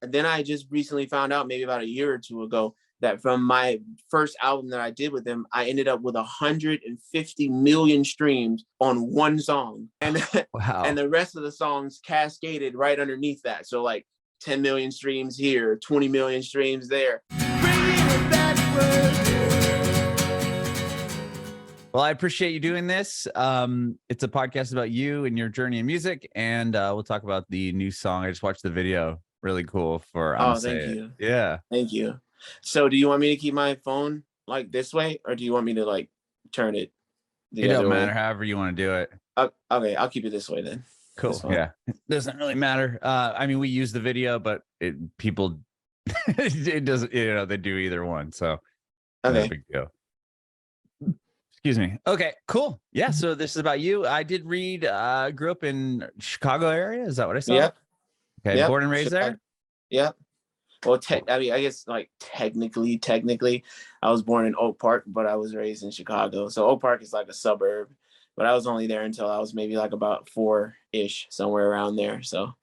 then I just recently found out, maybe about a year or two ago, that from my first album that I did with them, I ended up with 150 million streams on one song. And, Wow. and the rest of the songs cascaded right underneath that. So like 10 million streams here, 20 million streams there. Well, I appreciate you doing this. It's a podcast about you and your journey in music, and we'll talk about the new song. I just watched the video. Really cool for Ima Say It. You. Yeah. Thank you. So do you want me to keep my phone like this way, or do you want me to like turn it the other way? It don't matter, however you want to do it. Okay, I'll keep it this way then. Cool. Yeah. It doesn't really matter. I mean, we use the video, but people it doesn't, they do either one. So okay. No big deal. Excuse me. Okay, cool. Yeah, so this is about you. I did read, grew up in Chicago area. Is that what I saw? Yep. Okay, yep. Born and raised there? Yep. Well, I mean, I guess like technically, I was born in Oak Park, but I was raised in Chicago. So Oak Park is like a suburb, but I was only there until I was maybe like about 4-ish, somewhere around there. So.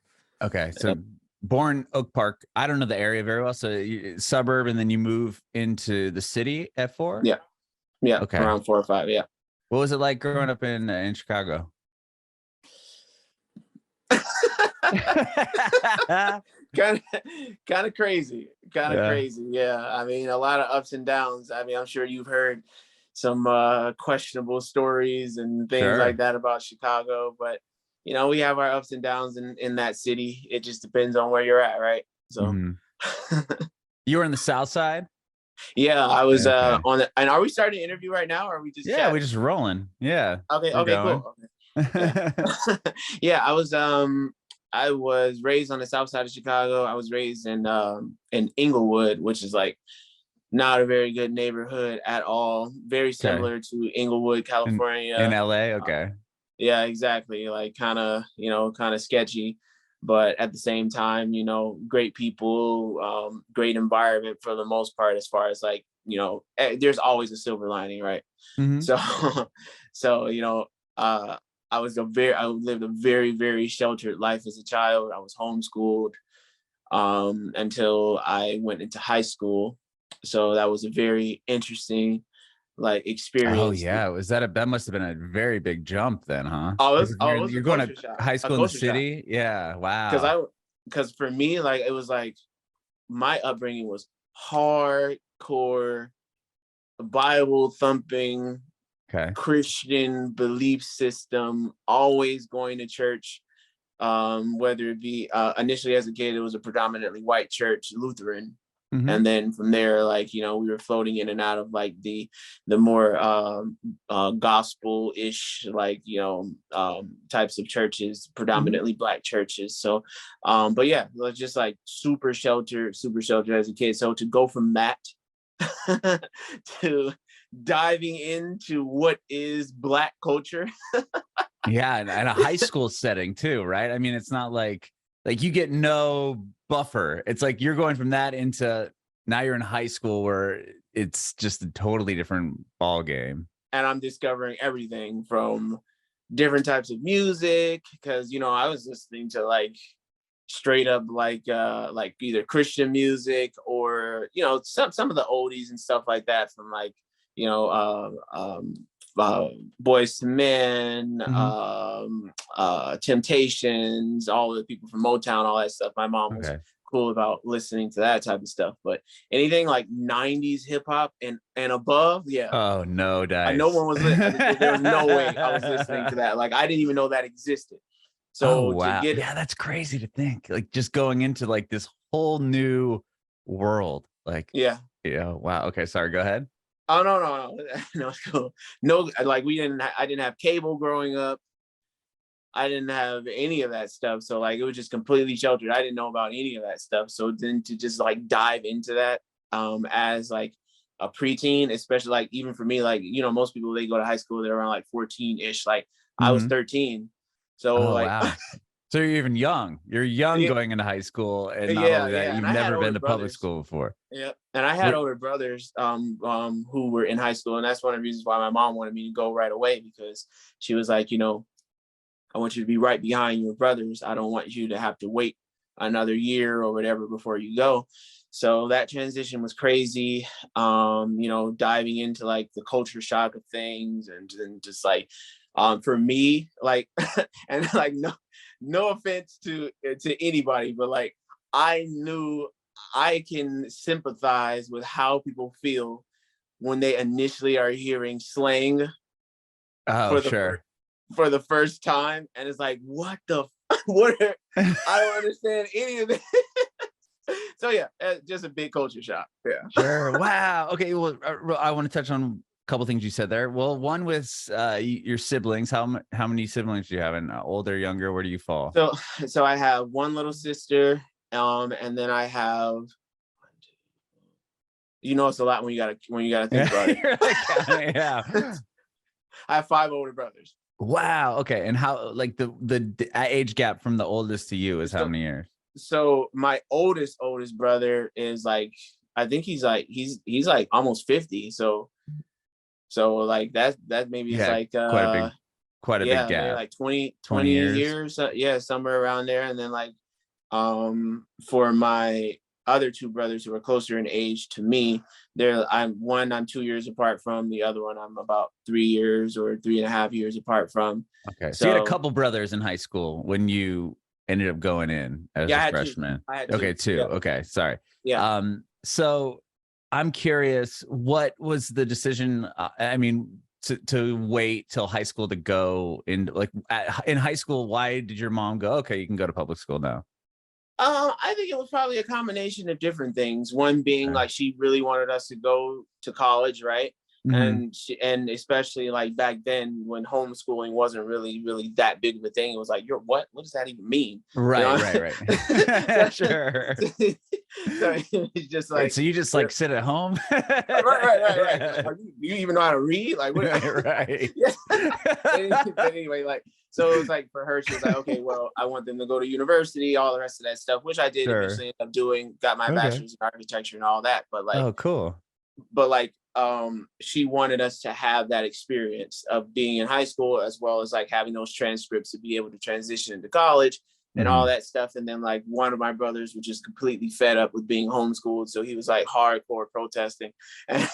Okay, so born Oak Park. I don't know the area very well. So suburb, and then you move into the city at 4? Yeah. Yeah. Okay. Around 4 or 5. Yeah. What was it like growing up in Chicago? kind of crazy. Crazy. Yeah. I mean, a lot of ups and downs. I mean, I'm sure you've heard some questionable stories and things like that about Chicago, but we have our ups and downs in that city. It just depends on where you're at, right? So you were in the South Side? Yeah, I was on it. And are we starting to interview right now, or are we just chatting? We're just rolling. Yeah. Okay, cool. Okay. Yeah, I was raised on the South Side of Chicago. I was raised in Inglewood, which is like not a very good neighborhood at all. Very similar to Inglewood, California. In LA, okay. Yeah, exactly. Like kind of sketchy, but at the same time, great people, great environment for the most part, as far as like, there's always a silver lining, right? Mm-hmm. So, I lived a very, very sheltered life as a child. I was homeschooled until I went into high school. So that was a very interesting experience. Oh yeah, that must have been a very big jump then, huh? You're going to high school in the city? Yeah, wow. Because for me, it was my upbringing was hardcore Bible thumping, Christian belief system, always going to church, whether it be initially as a kid, it was a predominantly white church, Lutheran. Mm-hmm. And then from there, we were floating in and out of the more gospel-ish, types of churches, predominantly Black churches. So, but yeah, it was just super sheltered as a kid. So to go from that to diving into what is Black culture. Yeah, and a high school setting too, right? I mean, it's not like you get no buffer. It's like you're going from that into now you're in high school where it's just a totally different ball game. And I'm discovering everything from different types of music, because I was listening to straight up either Christian music or some of the oldies and stuff like that from Boys to Men, Temptations, all the people from Motown, all that stuff. My mom was cool about listening to that type of stuff, but anything 90s hip hop and above, yeah. Oh no, Dice. No one was listening. There was no way I was listening to that. I didn't even know that existed. So wow. Yeah, that's crazy to think. Just going into this whole new world. Yeah. Wow. Okay, sorry. Go ahead. Oh no, it's cool. No, I didn't have cable growing up. I didn't have any of that stuff. So it was just completely sheltered. I didn't know about any of that stuff. So then to just dive into that as a preteen, especially even for me, most people, they go to high school, they're around 14-ish. I was 13. So wow. So you're even young. You're young going into high school, and not only that, you've never been to public school before. Yeah, and I had older brothers who were in high school, and that's one of the reasons why my mom wanted me to go right away, because she was like, I want you to be right behind your brothers. I don't want you to have to wait another year or whatever before you go. So that transition was crazy. You know, diving into like the culture shock of things, and just like, for me, like, and like, no offense to anybody, but like, I knew I can sympathize with how people feel when they initially are hearing slang for the first time, and it's like, what the what I don't understand any of this. So yeah, just a big culture shock. Yeah. Sure. Wow. Okay. Well, I want to touch on a couple things you said there. Well, one was your siblings. How many siblings do you have? And older, younger? Where do you fall? So I have one little sister, and then I have. You know, it's a lot when you gotta think about it. Like, yeah. I have 5 older brothers. Wow. Okay. And how, like, the age gap from the oldest to you is how many years? So my oldest brother is like, I think he's like almost 50. So like that maybe is like quite a big gap. Like 20 years. Yeah, somewhere around there. And then like for my other 2 brothers who are closer in age to me, I'm 2 years apart from. The other one I'm about 3 years or 3.5 years apart from. Okay, so you had a couple brothers in high school when you ended up going in as a freshman. I had okay, 2. Yeah. Okay, sorry. Yeah. So I'm curious, what was the decision? I mean, to wait till high school to go in, like in high school, why did your mom go, okay, you can go to public school now? I think it was probably a combination of different things. One being like, she really wanted us to go to college, right? Mm-hmm. And especially like back then when homeschooling wasn't really that big of a thing. It was like, what does that even mean? Right, you know? Right. Sure. So it's just like, so you just like sit at home. right. Like, do you even know how to read? Like, what? Right. But anyway, like, so it was like, for her, she was like, okay, well, I want them to go to university, all the rest of that stuff, which I did eventually end up doing, got my bachelor's in architecture and all that. But like, oh, cool. But like, she wanted us to have that experience of being in high school, as well as like having those transcripts to be able to transition into college and all that stuff. And then like, one of my brothers was just completely fed up with being homeschooled, so he was like hardcore protesting, and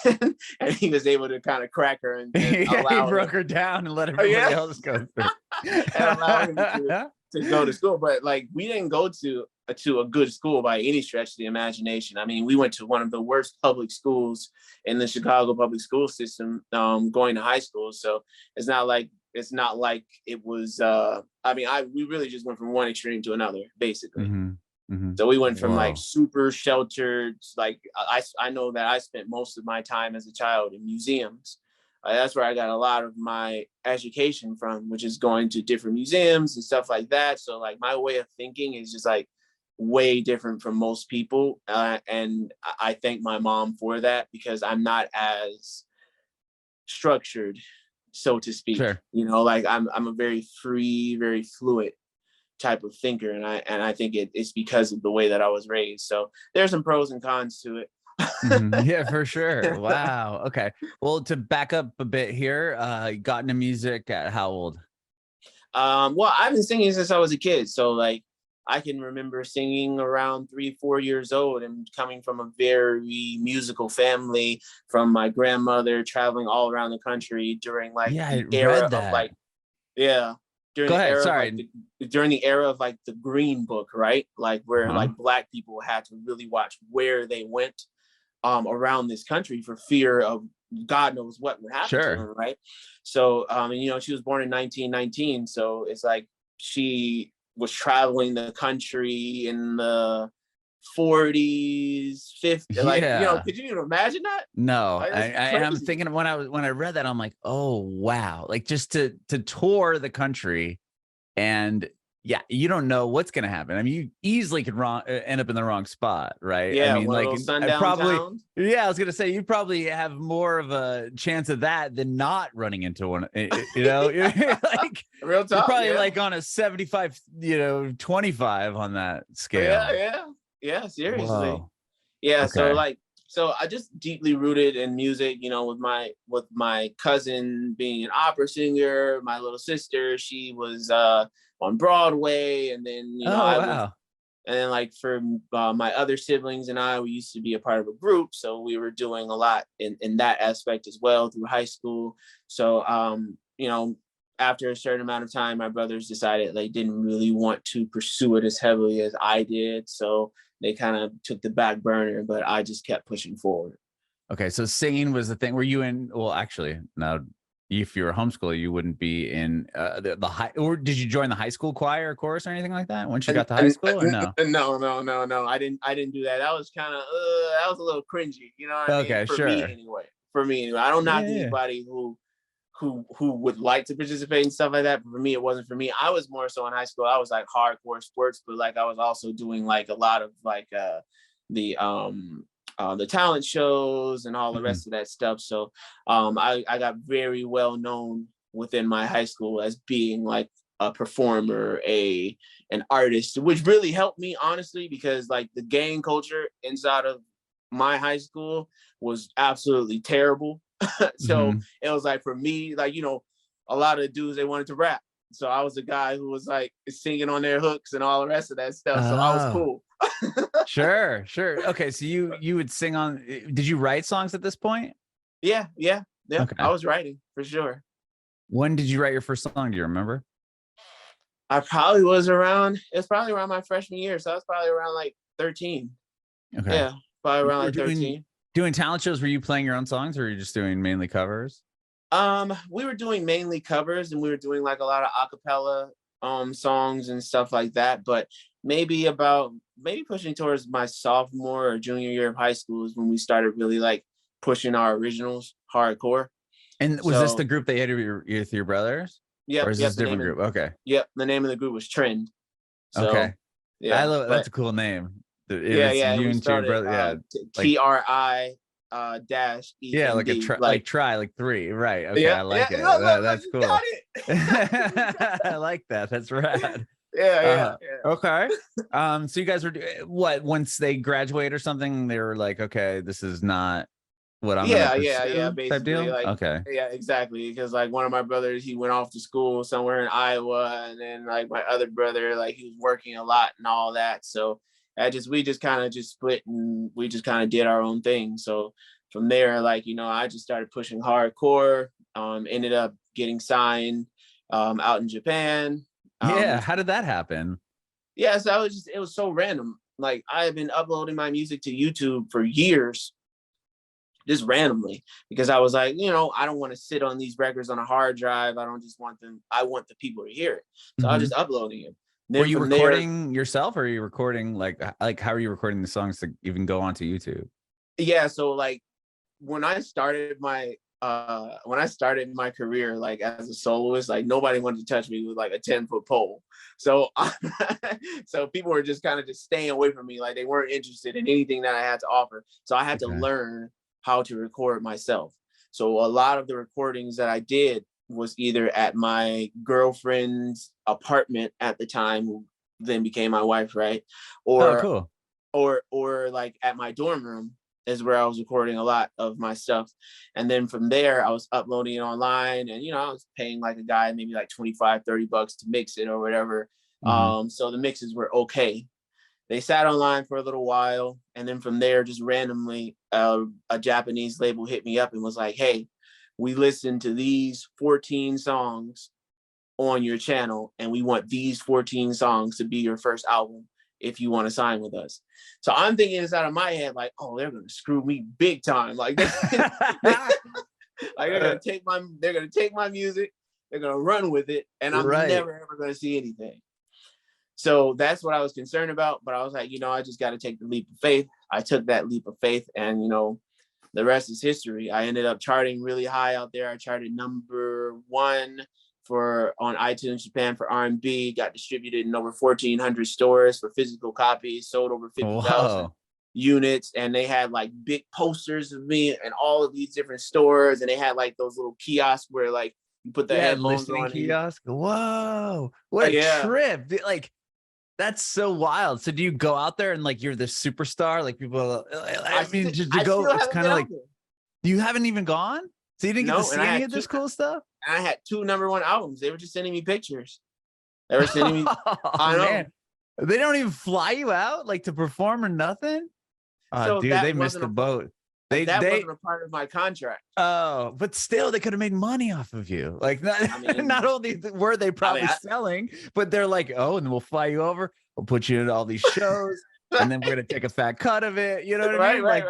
he was able to kind of crack her and he broke her down and let everybody else go through. And allow him to go to school. But like, we didn't go to a good school by any stretch of the imagination. I mean, we went to one of the worst public schools in the Chicago public school system, going to high school. So it's not like it was, I mean, we really just went from one extreme to another, basically. So we went from like super sheltered, like I know that I spent most of my time as a child in museums. That's where I got a lot of my education from, which is going to different museums and stuff like that. So like, my way of thinking is just like way different from most people. And I thank my mom for that, because I'm not as structured, so to speak. Sure. You know, like I'm a very free, very fluid type of thinker. And I think it's because of the way that I was raised. So there's some pros and cons to it. Yeah, for sure. Wow. Okay. Well, to back up a bit here, you got into music at how old? Well, I've been singing since I was a kid. So like, I can remember singing around 3-4 years old, and coming from a very musical family, from my grandmother traveling all around the country during like the era of like, during the era of like the Green Book, right? Like where like Black people had to really watch where they went around this country for fear of God knows what would happen to them, right? So, and you know, she was born in 1919, so it's like she was traveling the country in the 40s, 50s. Like, you know, could you even imagine that? No, like, I'm thinking when I read that, I'm like, oh wow, like just to tour the country, and you don't know what's gonna happen. I mean, you easily could end up in the wrong spot, right? Yeah, I mean, like probably towns. I was gonna say you probably have more of a chance of that than not running into one. You know, like real talk. You're probably like on a 75, 25 on that scale. Yeah, seriously. Whoa. Yeah, okay. So I just deeply rooted in music, you know, with my cousin being an opera singer, my little sister, she was on Broadway, and then And then like for my other siblings and I, we used to be a part of a group. So we were doing a lot in that aspect as well through high school. So, you know, after a certain amount of time, my brothers decided they didn't really want to pursue it as heavily as I did. So they kind of took the back burner, but I just kept pushing forward. Okay. So singing was the thing. Were you in, well, actually, no, if you were a homeschooler, you wouldn't be in the high, or did you join the high school choir or chorus or anything like that once you got to high school, or no? No. I didn't do that. That was kind of, that was a little cringy. You know what I mean? Okay, For sure. me anyway. For me anyway. I don't knock anybody who would like to participate in stuff like that. But for me, it wasn't for me. I was more so in high school. I was like hardcore sports, but like I was also doing like a lot of like the talent shows and all the rest of that stuff. So I got very well known within my high school as being like a performer, an artist, which really helped me honestly, because like the gang culture inside of my high school was absolutely terrible. So it was like, for me, like, you know, a lot of the dudes, they wanted to rap. So I was the guy who was like singing on their hooks and all the rest of that stuff. So I was cool. Sure. Okay. So you would sing on, did you write songs at this point? Yeah. Okay. I was writing for sure. When did you write your first song? Do you remember? It was probably around my freshman year. So I was probably around like 13. Okay. Yeah. Probably around like 13. Doing talent shows, were you playing your own songs, or were you just doing mainly covers? We were doing mainly covers, and we were doing like a lot of acapella songs and stuff like that. But maybe pushing towards my sophomore or junior year of high school is when we started really like pushing our originals hardcore. And was this the group that you had with your brothers? Yeah. Or is this a different group? Okay. Yep. The name of the group was Trend. So, okay. Yeah. I love that's a cool name. Yeah. You and your brother. Yeah. TRI dash E. Yeah, like a try, like 3. Right. Okay. I like it. That's cool. Got it. I like that. That's rad. Yeah. Okay. So you guys were what, once they graduate or something, they were like, okay, this is not what I'm yeah, basically type deal? like, okay. Yeah, exactly. Because like one of my brothers, he went off to school somewhere in Iowa, and then like my other brother, like he was working a lot and all that. So we just kind of split, and we just kind of did our own thing. So from there, like, you know, I just started pushing hardcore, ended up getting signed out in Japan. How did that happen? Yeah, so it was so random. Like, I have been uploading my music to YouTube for years, just randomly, because I was like, you know, I don't want to sit on these records on a hard drive. I don't just want them. I want the people to hear it. So I was just uploading it. Then were you recording yourself, or are you recording like how are you recording the songs to even go onto YouTube? Yeah, so like when I started my career, like as a soloist, like nobody wanted to touch me with like a 10-foot pole. So so people were just kind of just staying away from me. Like they weren't interested in anything that I had to offer. So I had to learn how to record myself. So a lot of the recordings that I did was either at my girlfriend's apartment at the time, who then became my wife, right? Or or like at my dorm room is where I was recording a lot of my stuff. And then from there, I was uploading it online, and, you know, I was paying like a guy maybe like $25-30 to mix it or whatever. So the mixes were okay. They sat online for a little while, and then from there, just randomly, a Japanese label hit me up and was like, hey, we listened to these 14 songs on your channel, and we want these 14 songs to be your first album if you want to sign with us. So I'm thinking inside of my head, like, oh, they're gonna screw me big time. Like, they're gonna take my music, they're gonna run with it, and I'm never ever gonna see anything. So that's what I was concerned about. But I was like, you know, I just got to take the leap of faith. I took that leap of faith, and, you know, the rest is history. I ended up charting really high out there. I charted number 1 on iTunes Japan for R&B, got distributed in over 1,400 stores for physical copies, sold over 50,000 units. And they had like big posters of me in all of these different stores. And they had like those little kiosks where like you put the headphones on. Kiosk. Whoa, what a trip. Like, that's so wild. So do you go out there and like you're the superstar? Like people, it's kind of like, you haven't even gone? So you didn't get to see any of this cool stuff? I had 2 number 1 albums. They were just sending me pictures. They were sending me. I know. Man. They don't even fly you out like to perform or nothing. So dude, they missed the boat. They wasn't a part of my contract. Oh, but still, they could have made money off of you. Like, not only were they probably selling, but they're like, oh, and we'll fly you over. We'll put you in all these shows, and then we're gonna take a fat cut of it. You know what I mean? Like,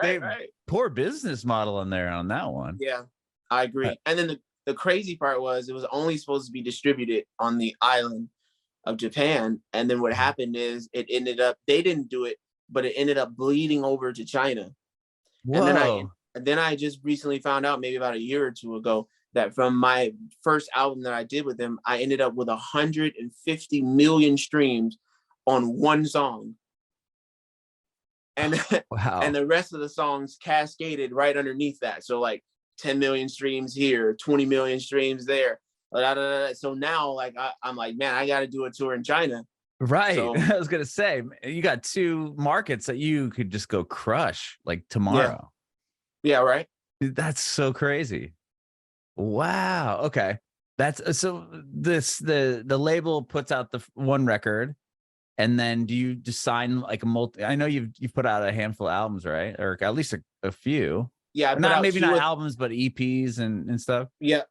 poor business model in there on that one. Yeah, I agree. And then the crazy part was it was only supposed to be distributed on the island of Japan, and then what happened is they didn't do it, but it ended up bleeding over to China. Whoa. And then I just recently found out, maybe about a year or two ago, that from my first album that I did with them, I ended up with 150 million streams on one song. And wow. And the rest of the songs cascaded right underneath that. So like 10 million streams here, 20 million streams there. So now, like, I'm like, man, I got to do a tour in China. Right. So, I was going to say, you got 2 markets that you could just go crush like tomorrow. Yeah, right. That's so crazy. Wow. Okay. That's so the label puts out the one record, and then do you just sign like a multi? I know you've put out a handful of albums, right? Or at least a few. Yeah, not albums, but EPs and stuff. Yeah.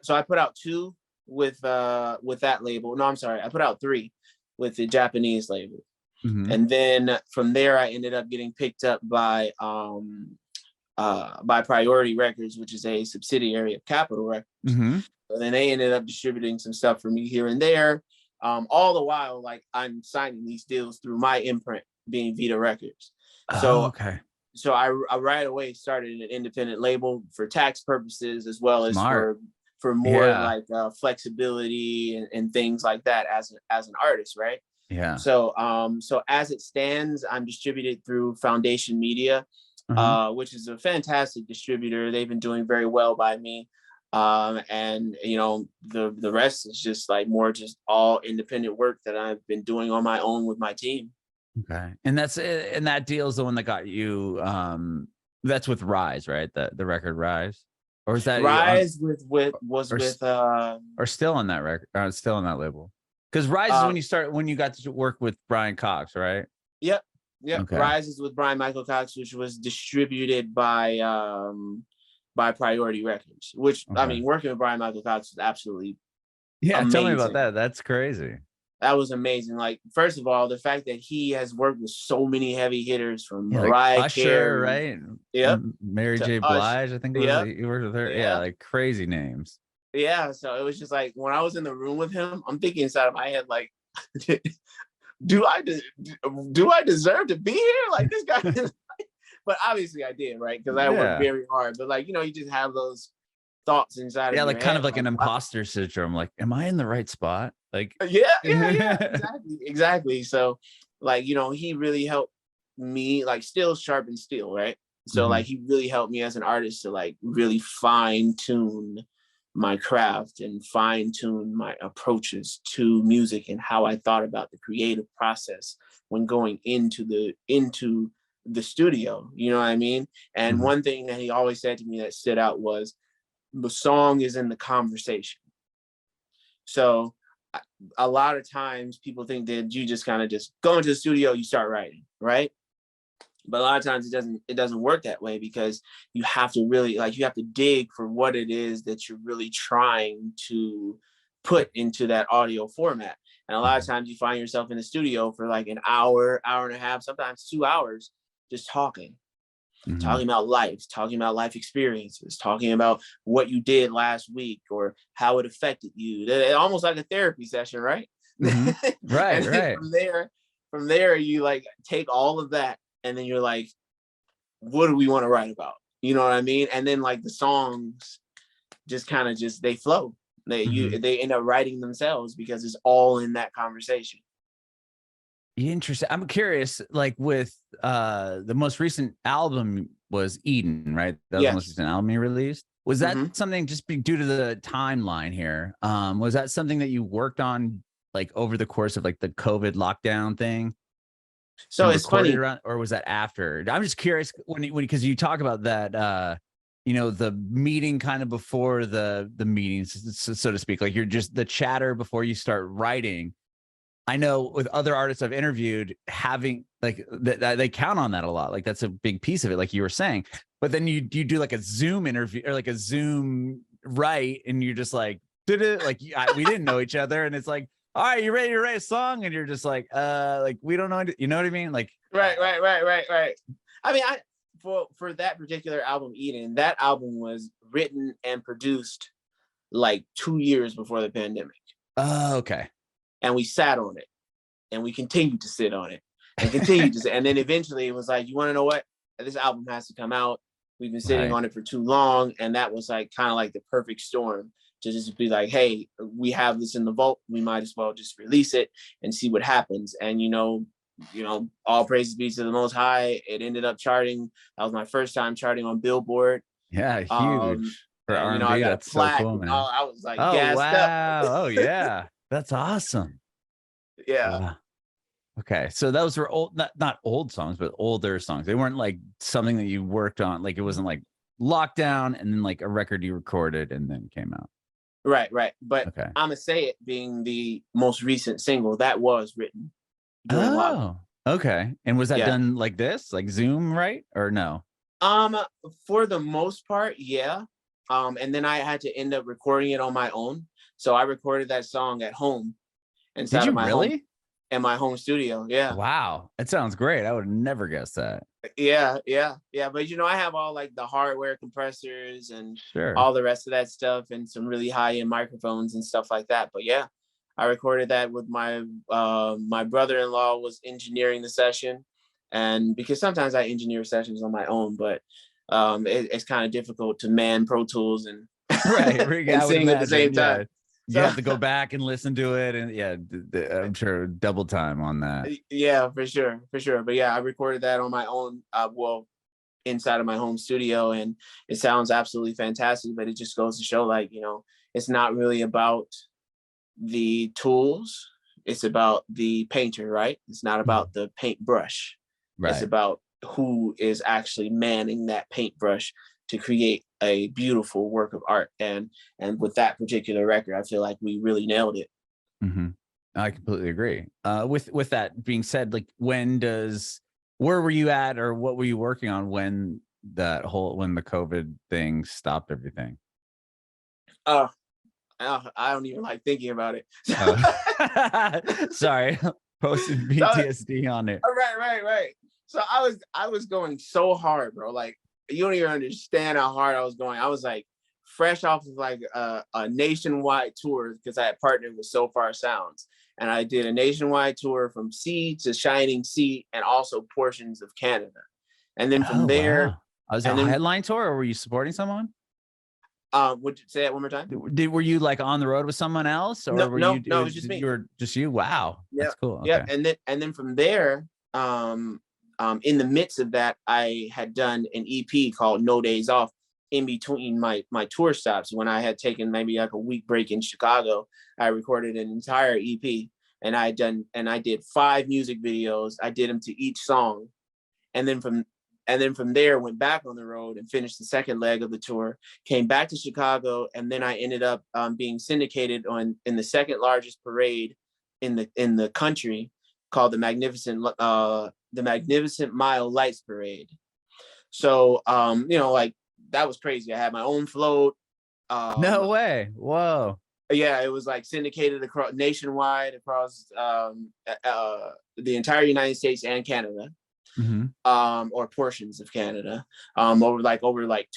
So I put out 2 with that label. No, I'm sorry. I put out 3 with the Japanese label. Mm-hmm. And then from there, I ended up getting picked up by Priority Records, which is a subsidiary of Capitol Records. Mm-hmm. And then they ended up distributing some stuff for me here and there. All the while, like, I'm signing these deals through my imprint, being Vita Records. So okay. So I right away started an independent label for tax purposes, as well as for more like flexibility and things like that as an artist, right? Yeah. So as it stands, I'm distributed through Foundation Media, which is a fantastic distributor. They've been doing very well by me. And the rest is just like more just all independent work that I've been doing on my own with my team. Okay. And that deal is the one that got you that's with Rise, right? The record Rise. Or is that Rise or still on that record? Still on that label? Because Rise is when you got to work with Brian Cox, right? Yep. Okay. Rise is with Bryan-Michael Cox, which was distributed by Priority Records. Which I mean, working with Bryan-Michael Cox was absolutely amazing. Tell me about that. That's crazy. That was amazing. Like, first of all, the fact that he has worked with so many heavy hitters from Mariah like Carey, Usher, right? Yep. Mary J. Blige, I think. You worked with her. Yeah, like crazy names. Yeah. So it was just like, when I was in the room with him, I'm thinking inside of my head, like, do I deserve to be here? Like, this guy is but obviously I did, right? Because I worked very hard. But like, you just have those thoughts inside of your like kind head, of like an imposter syndrome. Like, am I in the right spot? Like, exactly. So like, he really helped me, like, still sharpen steel, right? So like, he really helped me as an artist to like really fine tune my craft and fine tune my approaches to music and how I thought about the creative process when going into the studio, you know what I mean? And one thing that he always said to me that stood out was, the song is in the conversation. So a lot of times people think that you just kind of just go into the studio, you start writing, right? But a lot of times it doesn't work that way, because you have to really, like, you have to dig for what it is that you're really trying to put into that audio format. And a lot of times you find yourself in the studio for like an hour and a half, sometimes 2 hours, just talking about life experiences, talking about what you did last week or how it affected you. Almost like a therapy session, right? Right. From there, you like take all of that, and then you're like, what do we want to write about? You know what I mean? And then like the songs just kind of they flow. They end up writing themselves because it's all in that conversation. Interesting. I'm curious, like with the most recent album was Eden, right? That was the most recent album you released. Was that something just due to the timeline here? Was that something that you worked on like over the course of like the COVID lockdown thing? So it's funny, or was that after? I'm just curious because you talk about that, the meeting kind of before the meetings, so to speak, like you're just the chatter before you start writing. I know with other artists I've interviewed, having like they count on that a lot. Like that's a big piece of it, like you were saying. But then you do like a Zoom interview or like a Zoom write, and you're just like, did it? Like we didn't know each other, and it's like, all right, you ready to write a song? And you're just like we don't know, you know what I mean? Like right. I mean, for that particular album, Eden, that album was written and produced like 2 years before the pandemic. Oh, okay. And we sat on it, and we continued to sit on it, and continued to sit. And then eventually it was like, you want to know what? This album has to come out. We've been sitting on it for too long. And that was like kind of like the perfect storm to just be like, hey, we have this in the vault. We might as well just release it and see what happens. And, you know, all praises be to the Most High. It ended up charting. That was my first time charting on Billboard. Yeah, huge. For R&B, you know, I got a plaque. So cool, man. I was like, gassed up. Oh, yeah. That's awesome. Yeah. Okay. So those were old, not old songs, but older songs. They weren't like something that you worked on. Like it wasn't like Lockdown and then like a record you recorded and then came out. Right. But Ima Say It being the most recent single, that was written during lockdown. Okay. And was that done like this? Like Zoom, right? Or no? For the most part, yeah. And then I had to end up recording it on my own. So I recorded that song at home inside of my home, in my home studio. Yeah. Wow. That sounds great. I would have never guessed that. Yeah. But, you know, I have all like the hardware compressors and all the rest of that stuff and some really high-end microphones and stuff like that. But yeah, I recorded that with my brother-in-law was engineering the session. And because sometimes I engineer sessions on my own, but it's kind of difficult to man Pro Tools and, and sing at the same time. You have to go back and listen to it, and I'm sure double time on that. Yeah, for sure. But yeah, I recorded that on my own, inside of my home studio, and it sounds absolutely fantastic. But it just goes to show, like, you know, it's not really about the tools; it's about the painter, right? It's not about the paintbrush. Right. It's about who is actually manning that paintbrush to create a beautiful work of art. And with that particular record, I feel like we really nailed it. Mm-hmm. I completely agree. With that being said, like where were you at or what were you working on when the COVID thing stopped everything? I don't even like thinking about it. Sorry. Posted PTSD on it. Right. So I was going so hard, bro. Like, you don't even understand how hard I was going. I was like fresh off of like a nationwide tour because I had partnered with So Far Sounds, and I did a nationwide tour from sea to shining sea and also portions of Canada. And then from there, wow. Was it a headline tour or were you supporting someone? Would you say that one more time? Were you like on the road with someone else or no, were no, you? No, it was just me. You were just you. Wow, that's cool. Yeah, and then from there, in the midst of that, I had done an EP called No Days Off in between my tour stops. When I had taken maybe like a week break in Chicago, I recorded an entire EP, and I did 5 music videos. I did them to each song, and then from there went back on the road and finished the second leg of the tour. Came back to Chicago, and then I ended up being syndicated in the second largest parade in the country, called the Magnificent Mile Lights Parade. So, you know, like that was crazy. I had my own float. No way. Whoa. Yeah, it was like syndicated nationwide across the entire United States and Canada, or portions of Canada. Over like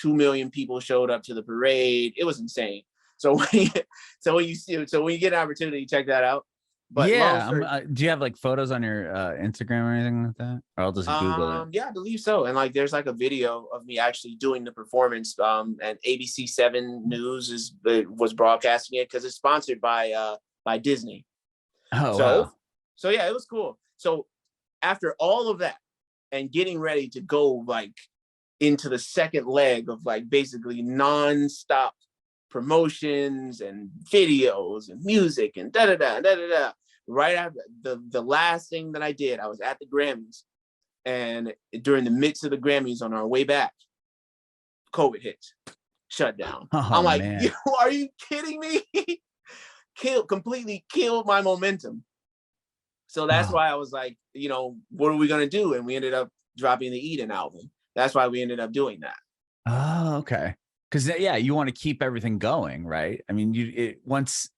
2 million people showed up to the parade. It was insane. So when you get an opportunity, check that out. But yeah, do you have like photos on your Instagram or anything like that? Or I'll just Google it. Yeah, I believe so. And like, there's like a video of me actually doing the performance. And ABC 7 News was broadcasting it because it's sponsored by Disney. Oh, wow. So yeah, it was cool. So after all of that and getting ready to go like into the second leg of like basically nonstop promotions and videos and music and da-da-da, right after the last thing that I did, I was at the Grammys, and during the midst of the Grammys on our way back, COVID hits, shut down. I'm like, are you kidding me? Completely killed my momentum. So that's why I was like, you know, what are we going to do? And we ended up dropping the Eden album. That's why we ended up doing that. Oh, okay. Because yeah, you want to keep everything going, right? I mean, once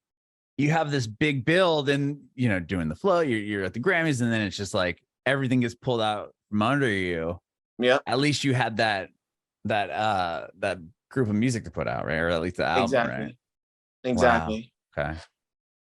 you have this big build and, you know, doing the flow, you're at the Grammys, and then it's just like everything gets pulled out from under you. Yeah. At least you had that group of music to put out, right? Or at least the album, right? Exactly. Wow. Okay.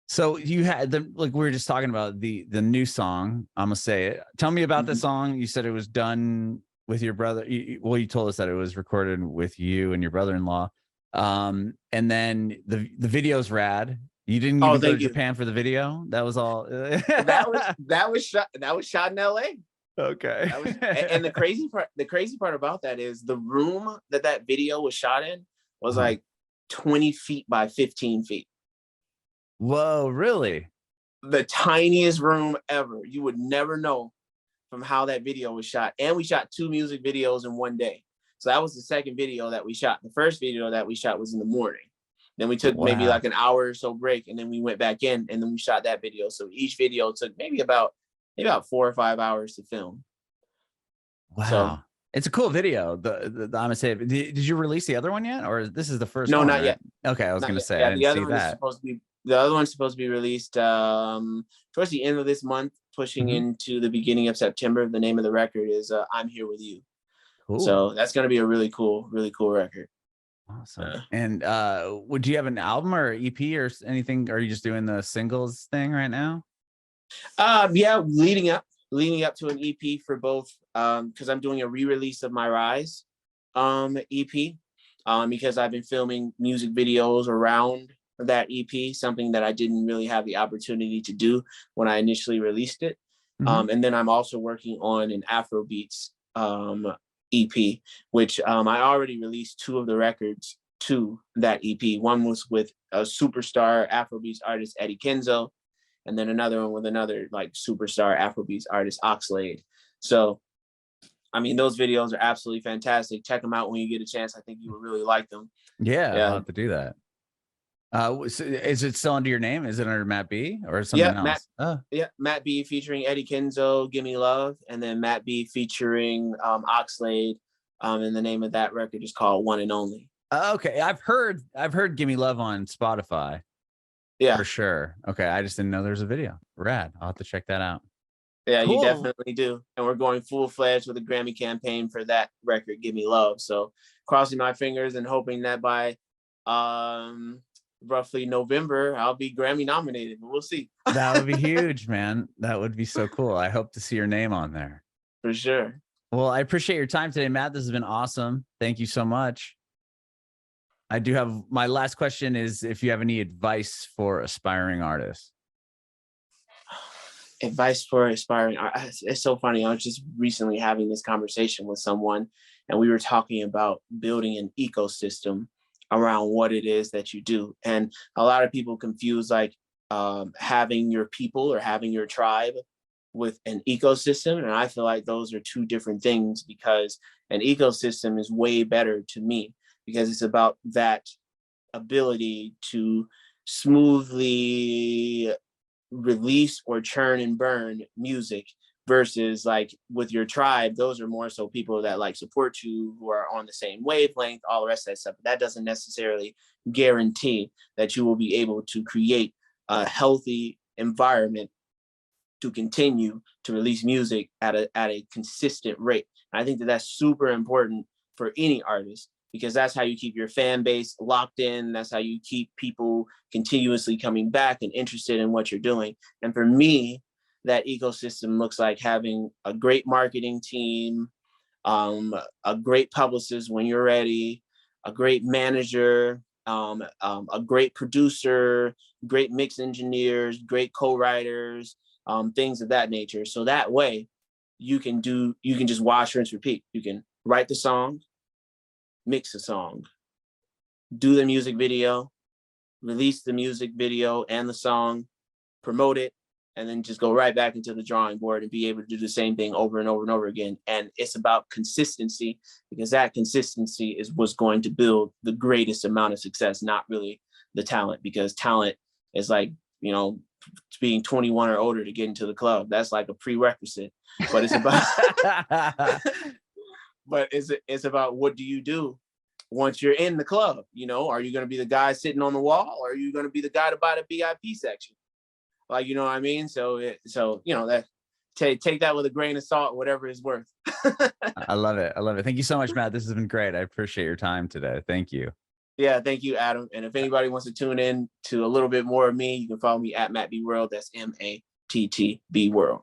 So you had like we were just talking about the new song, I'ma Say It. Tell me about the song. You said it was done with your brother. You told us that it was recorded with you and your brother-in-law. And then the video's rad. You didn't even go to Japan for the video. That was all. that was shot in LA. Okay. And the crazy part about that is the room that video was shot in was like 20 feet by 15 feet. Whoa, really? The tiniest room ever. You would never know from how that video was shot. And we shot 2 music videos in one day. So that was the second video that we shot. The first video that we shot was in the morning. Then we took maybe like an hour or so break, and then we went back in, and then we shot that video. So each video took maybe about 4 or 5 hours to film. Wow. So, it's a cool video. The I'ma Say It. Did you release the other one yet? Or this is the first one? No, not yet. Okay, I was going to say, I didn't see that. The other one's supposed to be released towards the end of this month, pushing into the beginning of September. The name of the record is I'm Here With You. Cool. So that's going to be a really cool record. Awesome. And would you have an album or EP or anything? Are you just doing the singles thing right now? Yeah, leading up to an EP for both, because I'm doing a re-release of my Rise EP, because I've been filming music videos around that EP, something that I didn't really have the opportunity to do when I initially released it. And then I'm also working on an Afrobeats EP, which I already released 2 of the records to that EP. One was with a superstar Afrobeats artist, Eddy Kenzo, and then another one with another like superstar Afrobeats artist, Oxlade. So, I mean, those videos are absolutely fantastic. Check them out when you get a chance. I think you would really like them. Yeah. I'll have to do that. So is it still under your name? Is it under Matt B or something else? Matt B featuring Eddy Kenzo, Gimme Love, and then Matt B featuring Oxlade. And the name of that record is called One and Only. Okay, I've heard Gimme Love on Spotify. Yeah, for sure. Okay, I just didn't know there's a video. Rad. I'll have to check that out. Yeah, cool. You definitely do. And we're going full-fledged with a Grammy campaign for that record, Gimme Love. So crossing my fingers and hoping that by roughly November, I'll be Grammy nominated, but we'll see. That would be huge, man. That would be so cool. I hope to see your name on there. For sure. Well, I appreciate your time today, Matt. This has been awesome. Thank you so much. I do have my last question is if you have any advice for aspiring artists. Advice for aspiring artists. It's so funny. I was just recently having this conversation with someone, and we were talking about building an ecosystem around what it is that you do. And a lot of people confuse like having your people or having your tribe with an ecosystem. And I feel like those are 2 different things, because an ecosystem is way better to me, because it's about that ability to smoothly release or churn and burn music, versus like with your tribe, those are more so people that like support you, who are on the same wavelength, all the rest of that stuff. But that doesn't necessarily guarantee that you will be able to create a healthy environment to continue to release music at a consistent rate. And I think that that's super important for any artist, because that's how you keep your fan base locked in. That's how you keep people continuously coming back and interested in what you're doing. And for me, that ecosystem looks like having a great marketing team, a great publicist when you're ready, a great manager, a great producer, great mix engineers, great co-writers, things of that nature. So that way you can just wash, rinse, repeat. You can write the song, mix the song, do the music video, release the music video and the song, promote it, and then just go right back into the drawing board and be able to do the same thing over and over and over again. And it's about consistency, because that consistency is what's going to build the greatest amount of success, not really the talent, because talent is like, you know, being 21 or older to get into the club. That's like a prerequisite. But it's about but it's about what do you do once you're in the club? You know, are you going to be the guy sitting on the wall, or are you going to be the guy to buy the VIP section? Like, you know what I mean? So you know, that take that with a grain of salt, whatever it's worth. I love it. I love it. Thank you so much, Matt. This has been great. I appreciate your time today. Thank you. Yeah, thank you, Adam. And if anybody wants to tune in to a little bit more of me, you can follow me at Matt B World. That's MATTB World.